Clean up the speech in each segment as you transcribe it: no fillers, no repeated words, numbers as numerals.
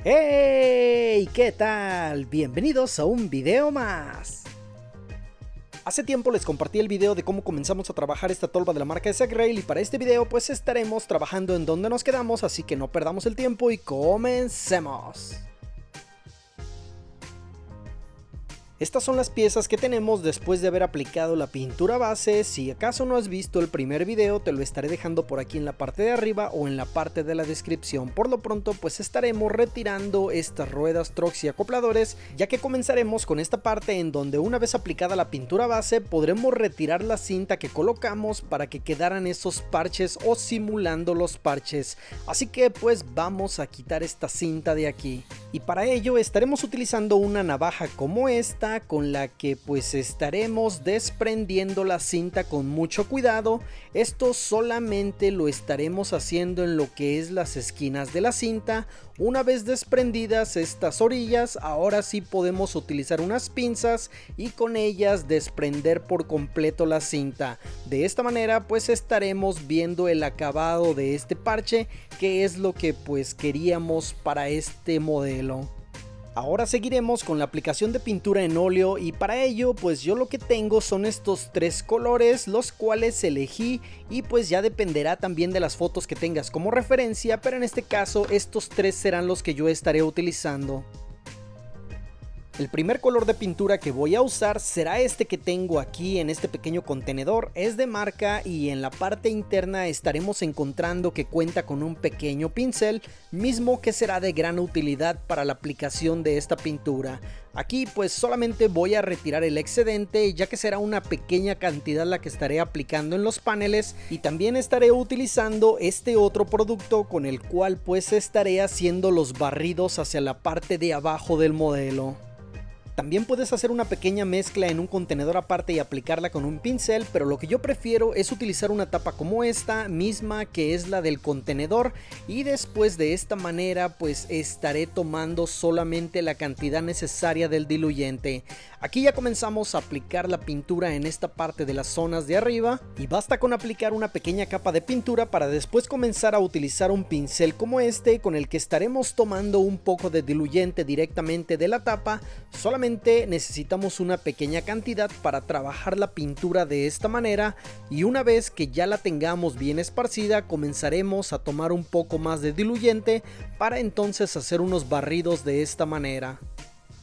¡Hey! ¿Qué tal? Bienvenidos a un video más. Hace tiempo les compartí el video de cómo comenzamos a trabajar esta tolva de la marca de Sagrail y para este video pues estaremos trabajando en donde nos quedamos, así que no perdamos el tiempo y comencemos. Estas son las piezas que tenemos después de haber aplicado la pintura base. Si acaso no has visto el primer video, te lo estaré dejando por aquí en la parte de arriba o en la parte de la descripción. Por lo pronto pues estaremos retirando estas ruedas, trucks y acopladores, ya que comenzaremos con esta parte en donde una vez aplicada la pintura base podremos retirar la cinta que colocamos para que quedaran esos parches o simulando los parches. Así que pues vamos a quitar esta cinta de aquí. Y para ello estaremos utilizando una navaja como esta, con la que pues estaremos desprendiendo la cinta con mucho cuidado. Esto solamente lo estaremos haciendo en lo que es las esquinas de la cinta. Una vez desprendidas estas orillas, ahora sí podemos utilizar unas pinzas y con ellas desprender por completo la cinta. De esta manera pues estaremos viendo el acabado de este parche, que es lo que pues queríamos para este modelo. Ahora seguiremos con la aplicación de pintura en óleo y para ello pues yo lo que tengo son estos tres colores, los cuales elegí y pues ya dependerá también de las fotos que tengas como referencia, pero en este caso estos tres serán los que yo estaré utilizando. El primer color de pintura que voy a usar será este que tengo aquí en este pequeño contenedor. Es de marca y en la parte interna estaremos encontrando que cuenta con un pequeño pincel, mismo que será de gran utilidad para la aplicación de esta pintura. Aquí pues solamente voy a retirar el excedente, ya que será una pequeña cantidad la que estaré aplicando en los paneles, y también estaré utilizando este otro producto con el cual pues estaré haciendo los barridos hacia la parte de abajo del modelo. También puedes hacer una pequeña mezcla en un contenedor aparte y aplicarla con un pincel, pero lo que yo prefiero es utilizar una tapa como esta misma, que es la del contenedor, y después de esta manera pues estaré tomando solamente la cantidad necesaria del diluyente. Aquí ya comenzamos a aplicar la pintura en esta parte de las zonas de arriba y basta con aplicar una pequeña capa de pintura para después comenzar a utilizar un pincel como este, con el que estaremos tomando un poco de diluyente directamente de la tapa. Solamente necesitamos una pequeña cantidad para trabajar la pintura de esta manera, y una vez que ya la tengamos bien esparcida comenzaremos a tomar un poco más de diluyente para entonces hacer unos barridos de esta manera.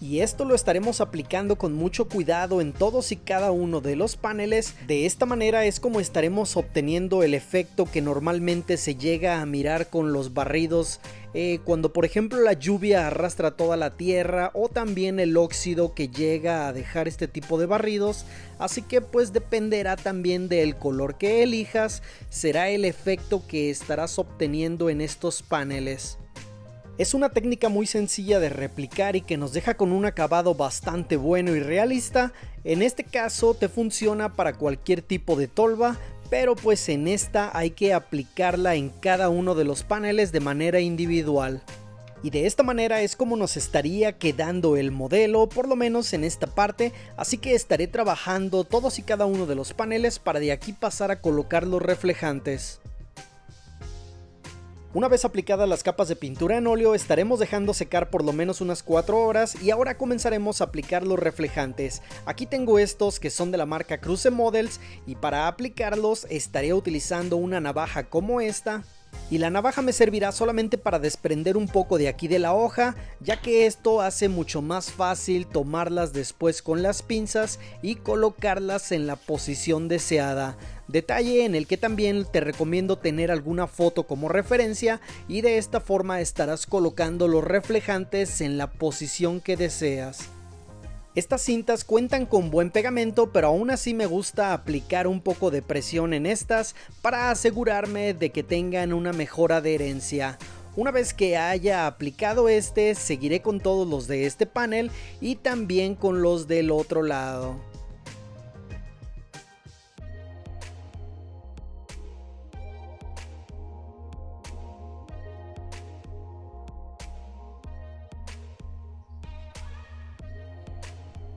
Y esto lo estaremos aplicando con mucho cuidado en todos y cada uno de los paneles. De esta manera es como estaremos obteniendo el efecto que normalmente se llega a mirar con los barridos cuando por ejemplo la lluvia arrastra toda la tierra, o también el óxido que llega a dejar este tipo de barridos. Así que pues dependerá también del color que elijas, será el efecto que estarás obteniendo en estos paneles. Es una técnica muy sencilla de replicar y que nos deja con un acabado bastante bueno y realista. En este caso te funciona para cualquier tipo de tolva, pero pues en esta hay que aplicarla en cada uno de los paneles de manera individual. Y de esta manera es como nos estaría quedando el modelo, por lo menos en esta parte, así que estaré trabajando todos y cada uno de los paneles para de aquí pasar a colocar los reflejantes. Una vez aplicadas las capas de pintura en óleo estaremos dejando secar por lo menos unas 4 horas y ahora comenzaremos a aplicar los reflejantes. Aquí tengo estos que son de la marca Cruze Models y para aplicarlos estaré utilizando una navaja como esta. Y la navaja me servirá solamente para desprender un poco de aquí de la hoja, ya que esto hace mucho más fácil tomarlas después con las pinzas y colocarlas en la posición deseada. Detalle en el que también te recomiendo tener alguna foto como referencia, y de esta forma estarás colocando los reflejantes en la posición que deseas. Estas cintas cuentan con buen pegamento, pero aún así me gusta aplicar un poco de presión en estas para asegurarme de que tengan una mejor adherencia. Una vez que haya aplicado este, seguiré con todos los de este panel y también con los del otro lado.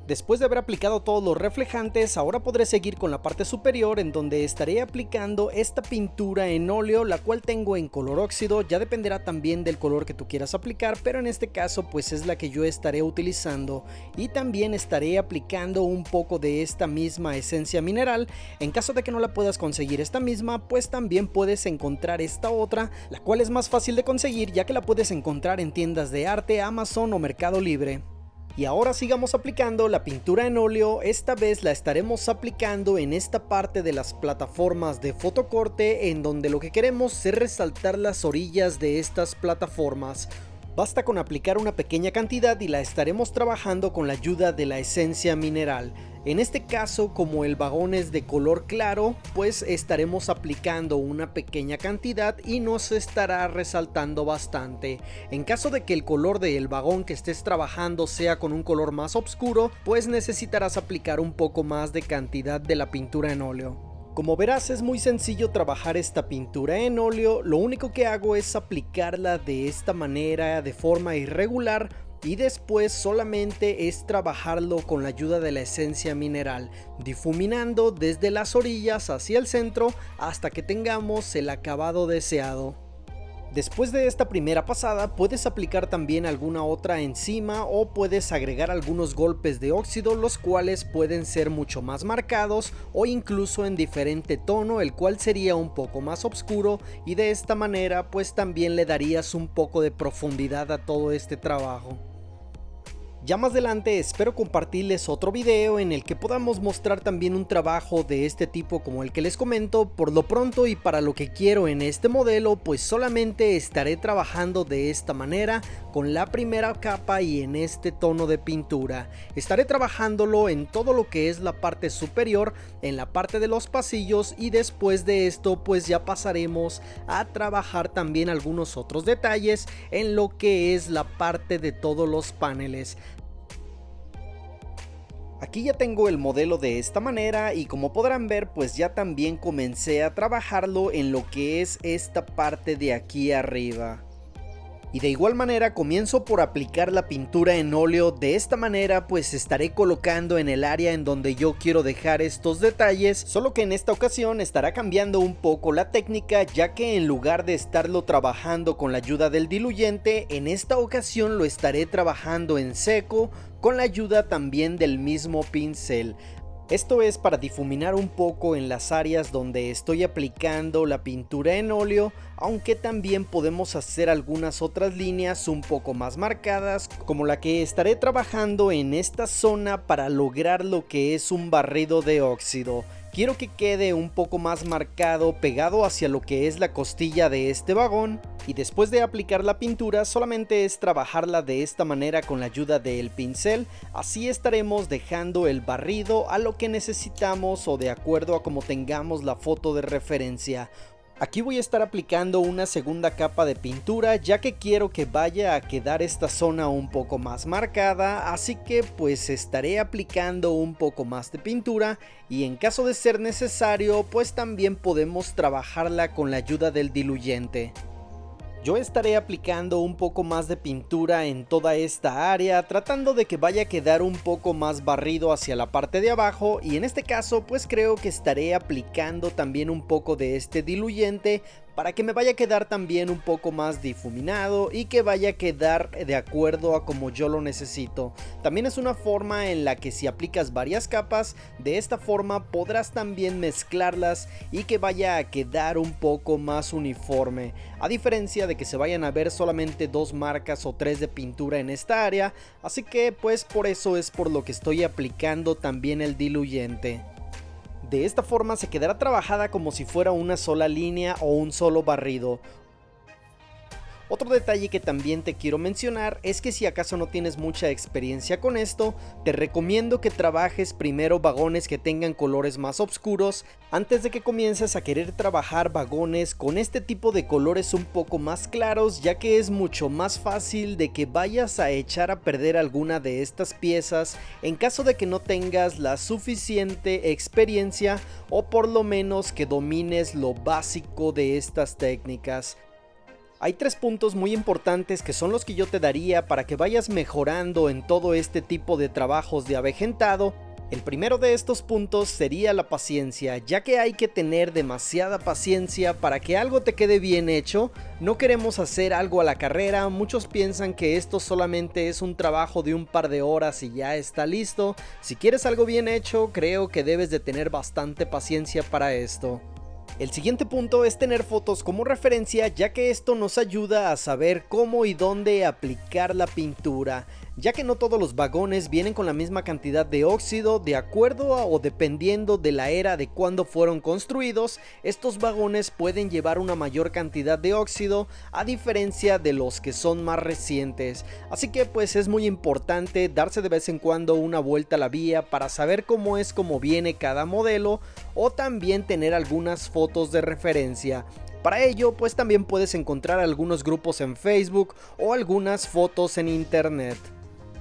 Después de haber aplicado todos los reflejantes, ahora podré seguir con la parte superior, en donde estaré aplicando esta pintura en óleo, la cual tengo en color óxido. Ya dependerá también del color que tú quieras aplicar, pero en este caso pues es la que yo estaré utilizando. Y también estaré aplicando un poco de esta misma esencia mineral. En caso de que no la puedas conseguir esta misma, pues también puedes encontrar esta otra, la cual es más fácil de conseguir, ya que la puedes encontrar en tiendas de arte, Amazon o Mercado Libre. Y ahora sigamos aplicando la pintura en óleo. Esta vez la estaremos aplicando en esta parte de las plataformas de fotocorte, en donde lo que queremos es resaltar las orillas de estas plataformas. Basta con aplicar una pequeña cantidad y la estaremos trabajando con la ayuda de la esencia mineral. En este caso, como el vagón es de color claro, pues estaremos aplicando una pequeña cantidad y nos estará resaltando bastante. En caso de que el color del vagón que estés trabajando sea con un color más oscuro, pues necesitarás aplicar un poco más de cantidad de la pintura en óleo. Como verás, es muy sencillo trabajar esta pintura en óleo. Lo único que hago es aplicarla de esta manera, de forma irregular, y después solamente es trabajarlo con la ayuda de la esencia mineral, difuminando desde las orillas hacia el centro hasta que tengamos el acabado deseado. Después de esta primera pasada, puedes aplicar también alguna otra encima, o puedes agregar algunos golpes de óxido, los cuales pueden ser mucho más marcados o incluso en diferente tono, el cual sería un poco más oscuro, y de esta manera pues también le darías un poco de profundidad a todo este trabajo. Ya más adelante espero compartirles otro video en el que podamos mostrar también un trabajo de este tipo como el que les comento. Por lo pronto y para lo que quiero en este modelo, pues solamente estaré trabajando de esta manera con la primera capa y en este tono de pintura. Estaré trabajándolo en todo lo que es la parte superior, en la parte de los pasillos, y después de esto pues ya pasaremos a trabajar también algunos otros detalles en lo que es la parte de todos los paneles. Aquí ya tengo el modelo de esta manera y como podrán ver pues ya también comencé a trabajarlo en lo que es esta parte de aquí arriba. Y de igual manera comienzo por aplicar la pintura en óleo. De esta manera pues estaré colocando en el área en donde yo quiero dejar estos detalles, solo que en esta ocasión estará cambiando un poco la técnica, ya que en lugar de estarlo trabajando con la ayuda del diluyente, en esta ocasión lo estaré trabajando en seco con la ayuda también del mismo pincel. Esto es para difuminar un poco en las áreas donde estoy aplicando la pintura en óleo, aunque también podemos hacer algunas otras líneas un poco más marcadas, como la que estaré trabajando en esta zona para lograr lo que es un barrido de óxido. Quiero que quede un poco más marcado, pegado hacia lo que es la costilla de este vagón, y después de aplicar la pintura solamente es trabajarla de esta manera con la ayuda del pincel. Así estaremos dejando el barrido a lo que necesitamos o de acuerdo a como tengamos la foto de referencia. Aquí voy a estar aplicando una segunda capa de pintura, ya que quiero que vaya a quedar esta zona un poco más marcada, así que pues estaré aplicando un poco más de pintura, y en caso de ser necesario pues también podemos trabajarla con la ayuda del diluyente. Yo estaré aplicando un poco más de pintura en toda esta área, tratando de que vaya a quedar un poco más barrido hacia la parte de abajo, y en este caso pues creo que estaré aplicando también un poco de este diluyente para que me vaya a quedar también un poco más difuminado y que vaya a quedar de acuerdo a como yo lo necesito. También es una forma en la que si aplicas varias capas, de esta forma podrás también mezclarlas y que vaya a quedar un poco más uniforme, a diferencia de que se vayan a ver solamente 2 marcas o 3 de pintura en esta área. Así que pues por eso es por lo que estoy aplicando también el diluyente. De esta forma se quedará trabajada como si fuera una sola línea o un solo barrido. Otro detalle que también te quiero mencionar es que si acaso no tienes mucha experiencia con esto, te recomiendo que trabajes primero vagones que tengan colores más oscuros antes de que comiences a querer trabajar vagones con este tipo de colores un poco más claros, ya que es mucho más fácil de que vayas a echar a perder alguna de estas piezas en caso de que no tengas la suficiente experiencia o por lo menos que domines lo básico de estas técnicas. Hay 3 puntos muy importantes que son los que yo te daría para que vayas mejorando en todo este tipo de trabajos de avejentado. El primero de estos puntos sería la paciencia, ya que hay que tener demasiada paciencia para que algo te quede bien hecho. No queremos hacer algo a la carrera, muchos piensan que esto solamente es un trabajo de un par de horas y ya está listo. Si quieres algo bien hecho, creo que debes de tener bastante paciencia para esto. El siguiente punto es tener fotos como referencia, ya que esto nos ayuda a saber cómo y dónde aplicar la pintura, ya que no todos los vagones vienen con la misma cantidad de óxido. De acuerdo o dependiendo de la era de cuando fueron construidos, estos vagones pueden llevar una mayor cantidad de óxido a diferencia de los que son más recientes, así que pues es muy importante darse de vez en cuando una vuelta a la vía para saber cómo es como viene cada modelo, o también tener algunas fotos de referencia. Para ello pues también puedes encontrar algunos grupos en Facebook o algunas fotos en internet.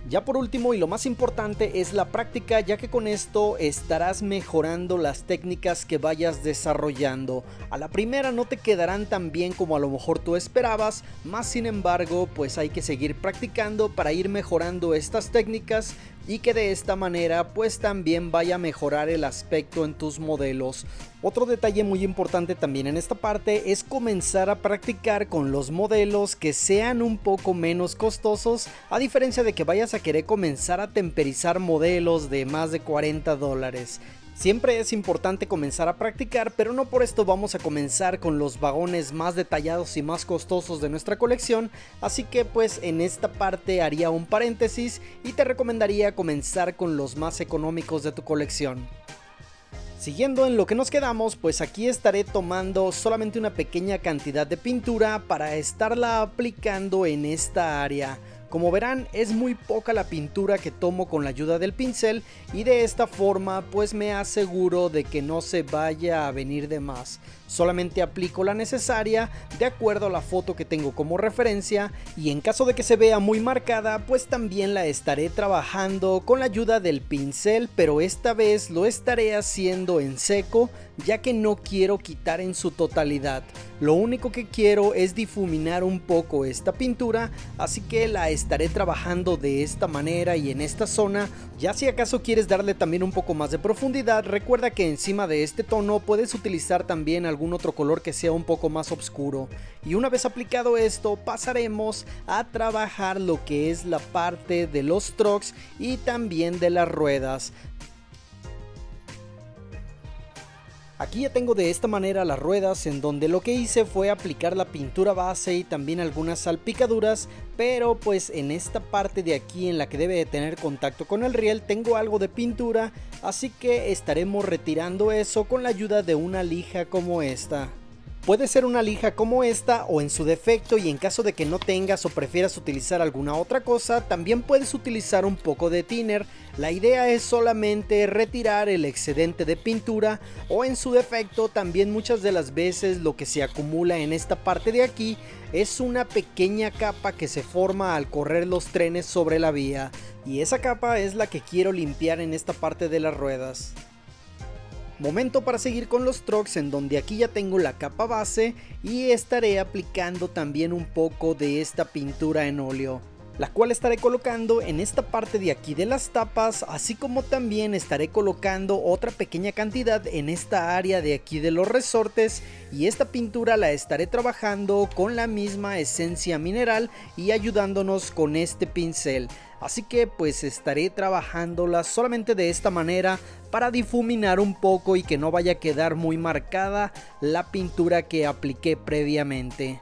Ya por último y lo más importante es la práctica, ya que con esto estarás mejorando las técnicas que vayas desarrollando. A la primera no te quedarán tan bien como a lo mejor tú esperabas, más sin embargo pues hay que seguir practicando para ir mejorando estas técnicas y que de esta manera pues también vaya a mejorar el aspecto en tus modelos. Otro detalle muy importante también en esta parte es comenzar a practicar con los modelos que sean un poco menos costosos, a diferencia de que vayas a querer comenzar a temperizar modelos de más de $40. Siempre es importante comenzar a practicar, pero no por esto vamos a comenzar con los vagones más detallados y más costosos de nuestra colección, así que pues en esta parte haría un paréntesis y te recomendaría comenzar con los más económicos de tu colección. Siguiendo en lo que nos quedamos, pues aquí estaré tomando solamente una pequeña cantidad de pintura para estarla aplicando en esta área. Como verán, es muy poca la pintura que tomo con la ayuda del pincel y de esta forma pues me aseguro de que no se vaya a venir de más. Solamente aplico la necesaria de acuerdo a la foto que tengo como referencia, y en caso de que se vea muy marcada pues también la estaré trabajando con la ayuda del pincel, pero esta vez lo estaré haciendo en seco, ya que no quiero quitar en su totalidad. Lo único que quiero es difuminar un poco esta pintura, así que la estaré trabajando de esta manera y en esta zona. Ya si acaso quieres darle también un poco más de profundidad, recuerda que encima de este tono puedes utilizar también algún otro color que sea un poco más oscuro. Y una vez aplicado esto, pasaremos a trabajar lo que es la parte de los trucks y también de las ruedas. Aquí ya tengo de esta manera las ruedas, en donde lo que hice fue aplicar la pintura base y también algunas salpicaduras, pero pues en esta parte de aquí en la que debe de tener contacto con el riel tengo algo de pintura, así que estaremos retirando eso con la ayuda de una lija como esta. Puede ser una lija como esta o en su defecto, y en caso de que no tengas o prefieras utilizar alguna otra cosa, también puedes utilizar un poco de thinner. La idea es solamente retirar el excedente de pintura, o en su defecto también muchas de las veces lo que se acumula en esta parte de aquí es una pequeña capa que se forma al correr los trenes sobre la vía, y esa capa es la que quiero limpiar en esta parte de las ruedas. Momento para seguir con los trucks, en donde aquí ya tengo la capa base y estaré aplicando también un poco de esta pintura en óleo, la cual estaré colocando en esta parte de aquí de las tapas, así como también estaré colocando otra pequeña cantidad en esta área de aquí de los resortes, y esta pintura la estaré trabajando con la misma esencia mineral y ayudándonos con este pincel. Así que pues estaré trabajándola solamente de esta manera para difuminar un poco y que no vaya a quedar muy marcada la pintura que apliqué previamente.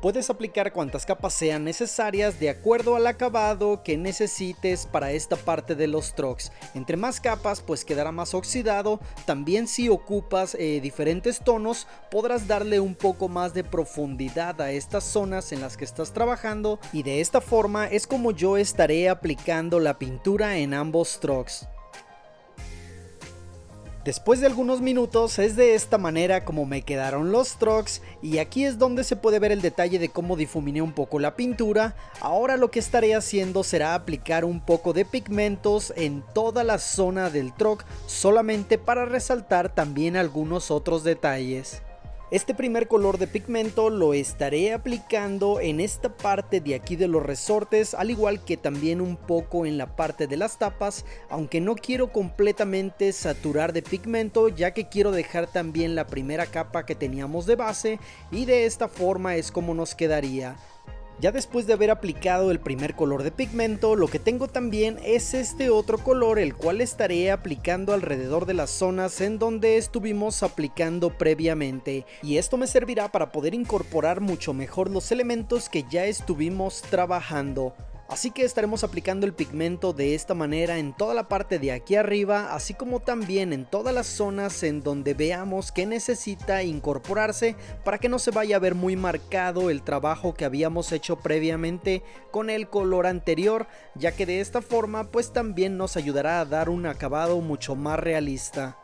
Puedes aplicar cuantas capas sean necesarias de acuerdo al acabado que necesites para esta parte de los trucks. Entre más capas pues quedará más oxidado. También si ocupas diferentes tonos podrás darle un poco más de profundidad a estas zonas en las que estás trabajando, y de esta forma es como yo estaré aplicando la pintura en ambos trucks. Después de algunos minutos es de esta manera como me quedaron los trucks, y aquí es donde se puede ver el detalle de cómo difuminé un poco la pintura. Ahora lo que estaré haciendo será aplicar un poco de pigmentos en toda la zona del truck, solamente para resaltar también algunos otros detalles. Este primer color de pigmento lo estaré aplicando en esta parte de aquí de los resortes, al igual que también un poco en la parte de las tapas, aunque no quiero completamente saturar de pigmento, ya que quiero dejar también la primera capa que teníamos de base, y de esta forma es como nos quedaría. Ya después de haber aplicado el primer color de pigmento, lo que tengo también es este otro color, el cual estaré aplicando alrededor de las zonas en donde estuvimos aplicando previamente, y esto me servirá para poder incorporar mucho mejor los elementos que ya estuvimos trabajando. Así que estaremos aplicando el pigmento de esta manera en toda la parte de aquí arriba, así como también en todas las zonas en donde veamos que necesita incorporarse, para que no se vaya a ver muy marcado el trabajo que habíamos hecho previamente con el color anterior, ya que de esta forma pues también nos ayudará a dar un acabado mucho más realista.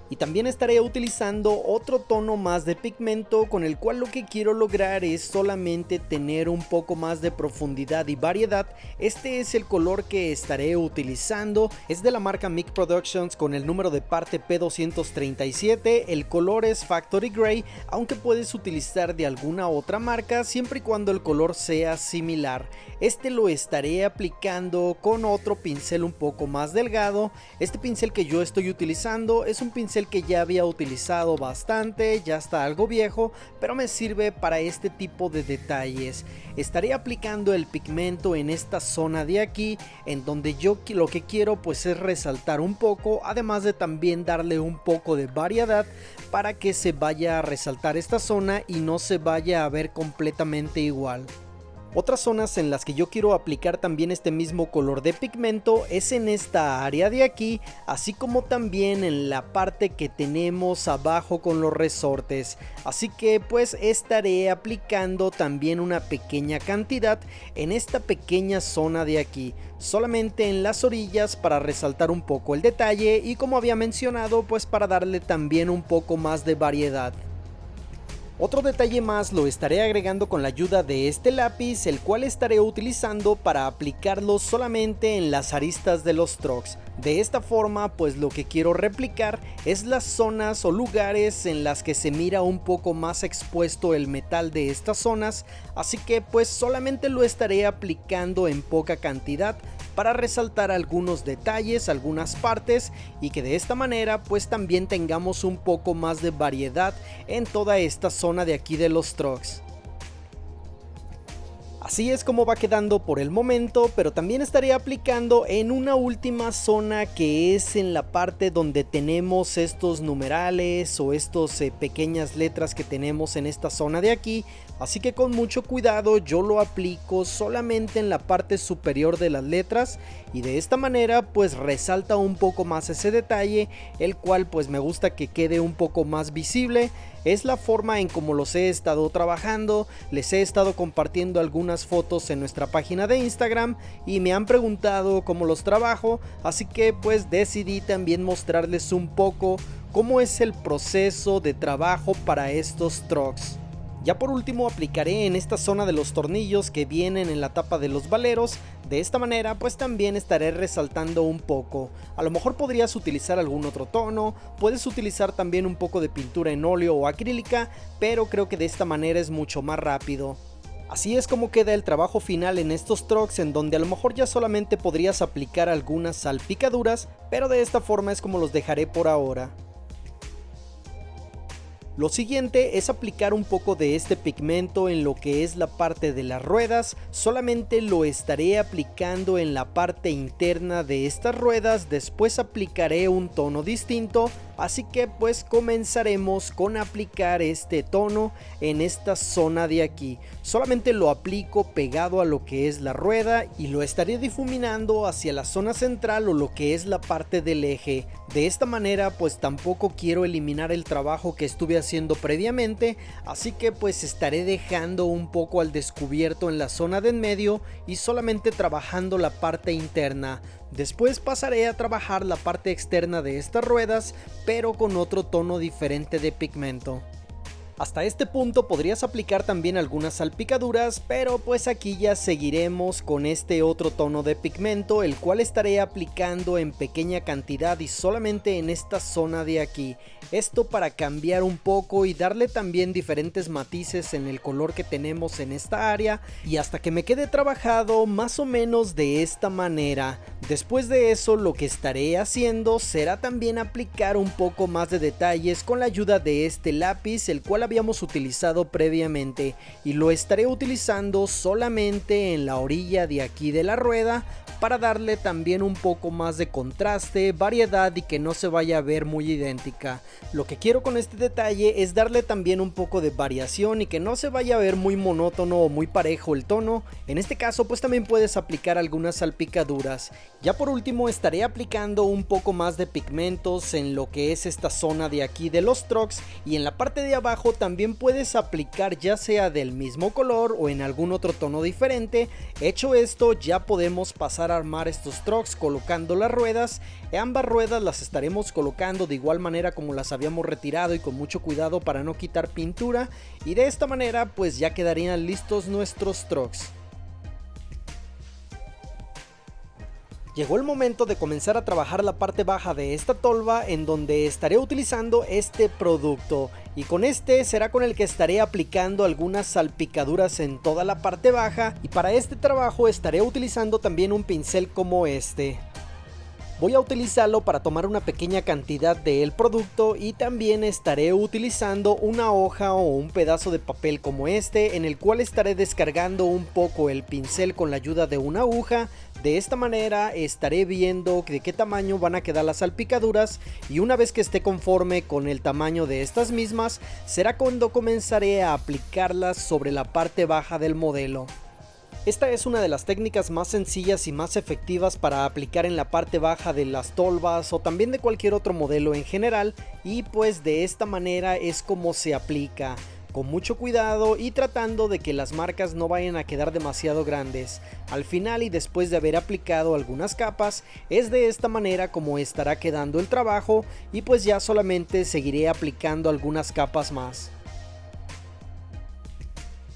Y también estaré utilizando otro tono más de pigmento, con el cual lo que quiero lograr es solamente tener un poco más de profundidad y variedad. Este es el color que estaré utilizando, es de la marca Mic Productions con el número de parte P237, el color es Factory Grey, aunque puedes utilizar de alguna otra marca siempre y cuando el color sea similar. Este lo estaré aplicando con otro pincel un poco más delgado. Este pincel que yo estoy utilizando es un pincel que ya había utilizado bastante, ya está algo viejo, pero me sirve para este tipo de detalles. Estaré aplicando el pigmento en esta zona de aquí, en donde yo lo que quiero pues es resaltar un poco, además de también darle un poco de variedad para que se vaya a resaltar esta zona y no se vaya a ver completamente igual. Otras zonas en las que yo quiero aplicar también este mismo color de pigmento es en esta área de aquí, así como también en la parte que tenemos abajo con los resortes. Así que pues estaré aplicando también una pequeña cantidad en esta pequeña zona de aquí, solamente en las orillas para resaltar un poco el detalle y, como había mencionado, pues para darle también un poco más de variedad. Otro detalle más lo estaré agregando con la ayuda de este lápiz, el cual estaré utilizando para aplicarlo solamente en las aristas de los trucks. De esta forma pues lo que quiero replicar es las zonas o lugares en las que se mira un poco más expuesto el metal de estas zonas, así que pues solamente lo estaré aplicando en poca cantidad para resaltar algunos detalles, algunas partes, y que de esta manera pues también tengamos un poco más de variedad en toda esta zona de aquí de los trucks. Así es como va quedando por el momento, pero también estaré aplicando en una última zona, que es en la parte donde tenemos estos numerales o estos pequeñas letras que tenemos en esta zona de aquí. Así que con mucho cuidado yo lo aplico solamente en la parte superior de las letras, y de esta manera pues resalta un poco más ese detalle, el cual pues me gusta que quede un poco más visible. Es la forma en como los he estado trabajando. Les he estado compartiendo algunas fotos en nuestra página de Instagram y me han preguntado cómo los trabajo, así que pues decidí también mostrarles un poco cómo es el proceso de trabajo para estos trucks. Ya por último aplicaré en esta zona de los tornillos que vienen en la tapa de los valeros. De esta manera pues también estaré resaltando un poco. A lo mejor podrías utilizar algún otro tono, puedes utilizar también un poco de pintura en óleo o acrílica, pero creo que de esta manera es mucho más rápido. Así es como queda el trabajo final en estos trucks, en donde a lo mejor ya solamente podrías aplicar algunas salpicaduras, pero de esta forma es como los dejaré por ahora. Lo siguiente es aplicar un poco de este pigmento en lo que es la parte de las ruedas. Solamente lo estaré aplicando en la parte interna de estas ruedas, después aplicaré un tono distinto, así que pues comenzaremos con aplicar este tono en esta zona de aquí. Solamente lo aplico pegado a lo que es la rueda y lo estaré difuminando hacia la zona central o lo que es la parte del eje. De esta manera pues tampoco quiero eliminar el trabajo que estuve haciendo previamente, así que pues estaré dejando un poco al descubierto en la zona de en medio y solamente trabajando la parte interna. Después pasaré a trabajar la parte externa de estas ruedas, pero con otro tono diferente de pigmento. Hasta este punto podrías aplicar también algunas salpicaduras, pero pues aquí ya seguiremos con este otro tono de pigmento, el cual estaré aplicando en pequeña cantidad y solamente en esta zona de aquí. Esto para cambiar un poco y darle también diferentes matices en el color que tenemos en esta área, y hasta que me quede trabajado más o menos de esta manera. Después de eso, lo que estaré haciendo será también aplicar un poco más de detalles con la ayuda de este lápiz, el cual habíamos utilizado previamente, y lo estaré utilizando solamente en la orilla de aquí de la rueda para darle también un poco más de contraste, variedad y que no se vaya a ver muy idéntica. Lo que quiero con este detalle es darle también un poco de variación y que no se vaya a ver muy monótono o muy parejo el tono. En este caso pues también puedes aplicar algunas salpicaduras. Ya por último estaré aplicando un poco más de pigmentos en lo que es esta zona de aquí de los trucks, y en la parte de abajo también puedes aplicar ya sea del mismo color o en algún otro tono diferente. Hecho esto, ya podemos pasar a armar estos trucks colocando las ruedas. Ambas ruedas las estaremos colocando de igual manera como las habíamos retirado y con mucho cuidado para no quitar pintura, y de esta manera pues ya quedarían listos nuestros trucks. Llegó el momento de comenzar a trabajar la parte baja de esta tolva, en donde estaré utilizando este producto, y con este será con el que estaré aplicando algunas salpicaduras en toda la parte baja, y para este trabajo estaré utilizando también un pincel como este. Voy a utilizarlo para tomar una pequeña cantidad del producto, y también estaré utilizando una hoja o un pedazo de papel como este, en el cual estaré descargando un poco el pincel con la ayuda de una aguja. De esta manera estaré viendo de qué tamaño van a quedar las salpicaduras, y una vez que esté conforme con el tamaño de estas mismas, será cuando comenzaré a aplicarlas sobre la parte baja del modelo. Esta es una de las técnicas más sencillas y más efectivas para aplicar en la parte baja de las tolvas o también de cualquier otro modelo en general, y pues de esta manera es como se aplica, con mucho cuidado y tratando de que las marcas no vayan a quedar demasiado grandes. Al final y después de haber aplicado algunas capas, es de esta manera como estará quedando el trabajo, y pues ya solamente seguiré aplicando algunas capas más.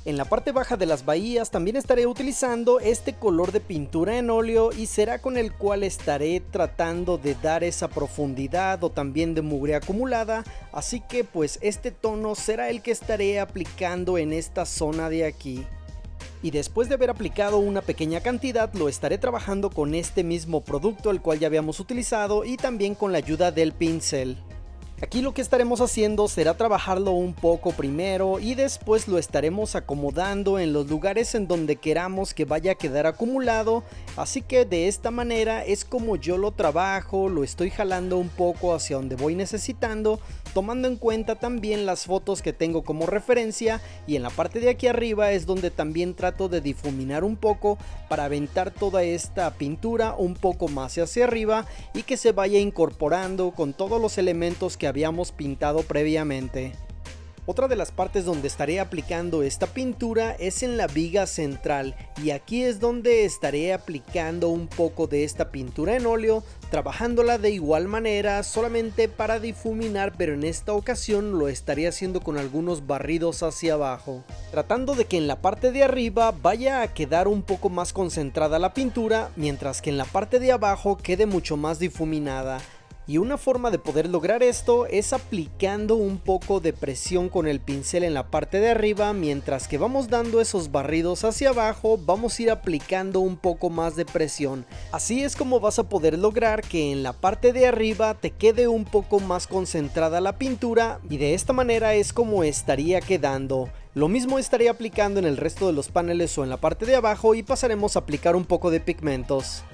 En la parte baja de las bahías también estaré utilizando este color de pintura en óleo, y será con el cual estaré tratando de dar esa profundidad o también de mugre acumulada, así que pues este tono será el que estaré aplicando en esta zona de aquí. Y después de haber aplicado una pequeña cantidad, lo estaré trabajando con este mismo producto el cual ya habíamos utilizado, y también con la ayuda del pincel. Aquí lo que estaremos haciendo será trabajarlo un poco primero, y después lo estaremos acomodando en los lugares en donde queramos que vaya a quedar acumulado. Así que de esta manera es como yo lo trabajo, lo estoy jalando un poco hacia donde voy necesitando, tomando en cuenta también las fotos que tengo como referencia, y en la parte de aquí arriba es donde también trato de difuminar un poco para aventar toda esta pintura un poco más hacia arriba y que se vaya incorporando con todos los elementos que habíamos pintado previamente. Otra de las partes donde estaré aplicando esta pintura es en la viga central, y aquí es donde estaré aplicando un poco de esta pintura en óleo, trabajándola de igual manera solamente para difuminar, pero en esta ocasión lo estaré haciendo con algunos barridos hacia abajo, tratando de que en la parte de arriba vaya a quedar un poco más concentrada la pintura, mientras que en la parte de abajo quede mucho más difuminada. Y una forma de poder lograr esto es aplicando un poco de presión con el pincel en la parte de arriba, mientras que vamos dando esos barridos hacia abajo vamos a ir aplicando un poco más de presión. Así es como vas a poder lograr que en la parte de arriba te quede un poco más concentrada la pintura, y de esta manera es como estaría quedando. Lo mismo estaré aplicando en el resto de los paneles o en la parte de abajo, y pasaremos a aplicar un poco de pigmentos.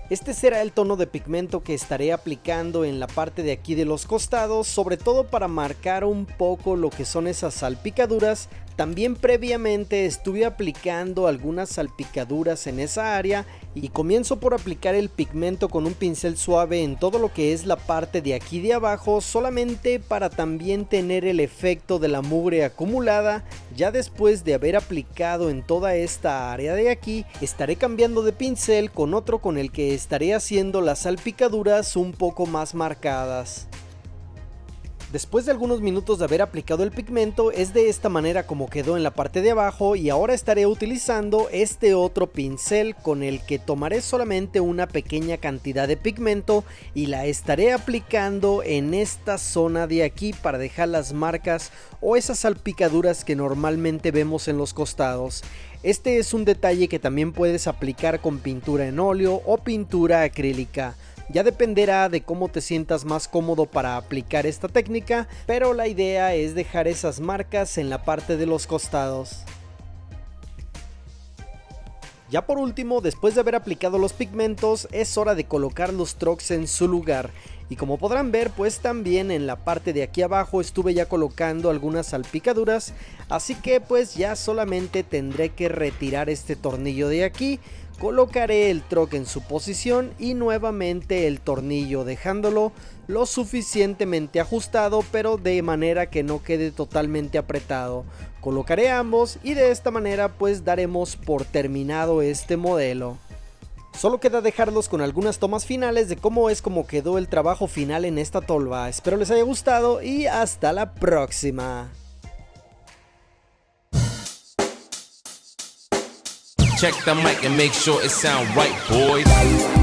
Este será el tono de pigmento que estaré aplicando en la parte de aquí de los costados, sobre todo para marcar un poco lo que son esas salpicaduras. También previamente estuve aplicando algunas salpicaduras en esa área, y comienzo por aplicar el pigmento con un pincel suave en todo lo que es la parte de aquí de abajo, solamente para también tener el efecto de la mugre acumulada. Ya después de haber aplicado en toda esta área de aquí, estaré cambiando de pincel con otro con el que estaré haciendo las salpicaduras un poco más marcadas. Después de algunos minutos de haber aplicado el pigmento, es de esta manera como quedó en la parte de abajo, y ahora estaré utilizando este otro pincel con el que tomaré solamente una pequeña cantidad de pigmento y la estaré aplicando en esta zona de aquí para dejar las marcas o esas salpicaduras que normalmente vemos en los costados. Este es un detalle que también puedes aplicar con pintura en óleo o pintura acrílica. Ya dependerá de cómo te sientas más cómodo para aplicar esta técnica, pero la idea es dejar esas marcas en la parte de los costados. Ya por último, después de haber aplicado los pigmentos, es hora de colocar los trucks en su lugar. Y como podrán ver, pues también en la parte de aquí abajo estuve ya colocando algunas salpicaduras, así que pues ya solamente tendré que retirar este tornillo de aquí. Colocaré el truck en su posición y nuevamente el tornillo, dejándolo lo suficientemente ajustado pero de manera que no quede totalmente apretado. Colocaré ambos y de esta manera pues daremos por terminado este modelo. Solo queda dejarlos con algunas tomas finales de cómo es como quedó el trabajo final en esta tolva. Espero les haya gustado y hasta la próxima. Check the mic and make sure it sound right, boys.